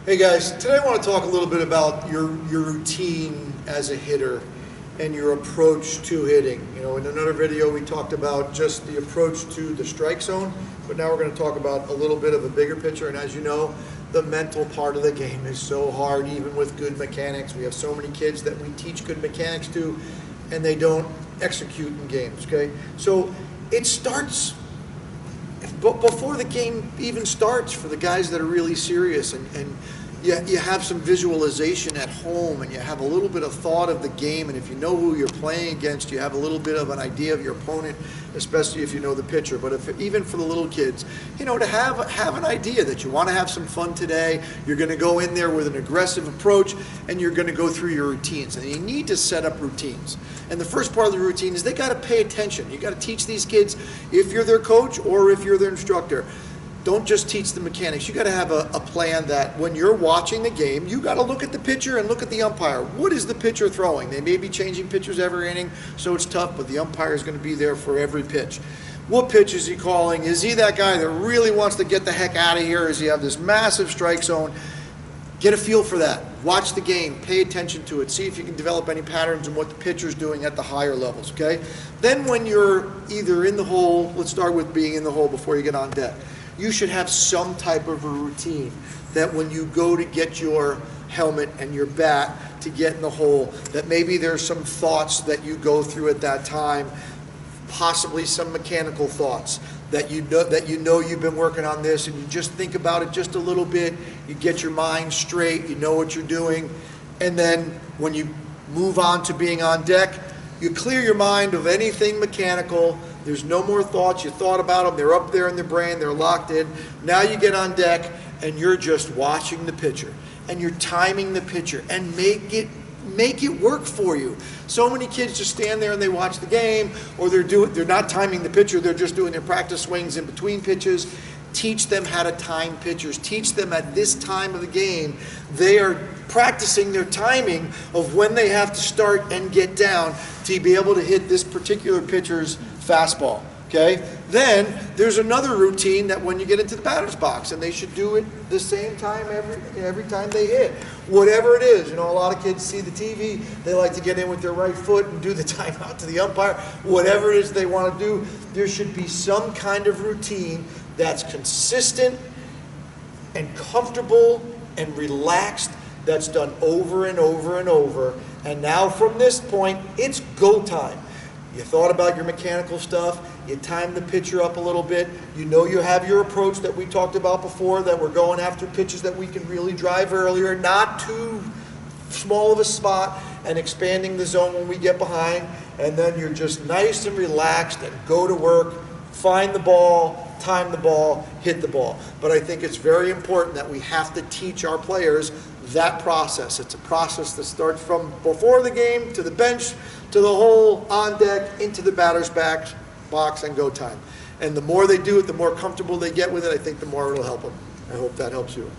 Hey guys, today I want to talk a little bit about your routine as a hitter and your approach to hitting. You know, in another video we talked about just the approach to the strike zone, but now we're going to talk about a little bit of a bigger picture. And as you know, the mental part of the game is so hard, even with good mechanics. We have so many kids that we teach good mechanics to, and they don't execute in games, okay? So it starts before the game even starts for the guys that are really serious, and you have some visualization at home, and you have a little bit of thought of the game, and if you know who you're playing against, you have a little bit of an idea of your opponent, especially if you know the pitcher. But even for the little kids, you know, to have an idea that you want to have some fun today, you're going to go in there with an aggressive approach, and you're going to go through your routines, and you need to set up routines. And the first part of the routine is they got to pay attention. You got to teach these kids, if you're their coach or if you're their instructor, don't just teach the mechanics. You got to have a plan that when you're watching the game, you got to look at the pitcher and look at the umpire. What is the pitcher throwing? They may be changing pitchers every inning, so it's tough, but the umpire is going to be there for every pitch. What pitch is he calling? Is he that guy that really wants to get the heck out of here? Does he have this massive strike zone? Get a feel for that. Watch the game. Pay attention to it. See if you can develop any patterns in what the pitcher's doing at the higher levels, okay? Then when you're either in the hole, let's start with being in the hole before you get on deck. You should have some type of a routine that when you go to get your helmet and your bat to get in the hole, that maybe there's some thoughts that you go through at that time, possibly some mechanical thoughts that you know you've been working on this, and you just think about it just a little bit. You get your mind straight, you know what you're doing, and then when you move on to being on deck, you clear your mind of anything mechanical. There's no more thoughts. You thought about them. They're up there in the brain. They're locked in. Now you get on deck, and you're just watching the pitcher, and you're timing the pitcher, and make it work for you. So many kids just stand there and they watch the game, or they're not timing the pitcher. They're just doing their practice swings in between pitches. Teach them how to time pitchers. Teach them at this time of the game, they are practicing their timing of when they have to start and get down to be able to hit this particular pitcher's fastball, okay? Then there's another routine that when you get into the batter's box, and they should do it the same time every time they hit. Whatever it is, you know, a lot of kids see the TV, they like to get in with their right foot and do the timeout to the umpire. Whatever it is they want to do, there should be some kind of routine that's consistent and comfortable and relaxed, that's done over and over and over. And now from this point, it's go time. You thought about your mechanical stuff, you timed the pitcher up a little bit, you know you have your approach that we talked about before, that we're going after pitches that we can really drive earlier, not too small of a spot, and expanding the zone when we get behind, and then you're just nice and relaxed and go to work, find the ball, time the ball, hit the ball. But I think it's very important that we have to teach our players that process. It's a process that starts from before the game, to the bench, to the hole, on deck, into the batter's box, and go time. And the more they do it, the more comfortable they get with it, I think the more it'll help them. I hope that helps you.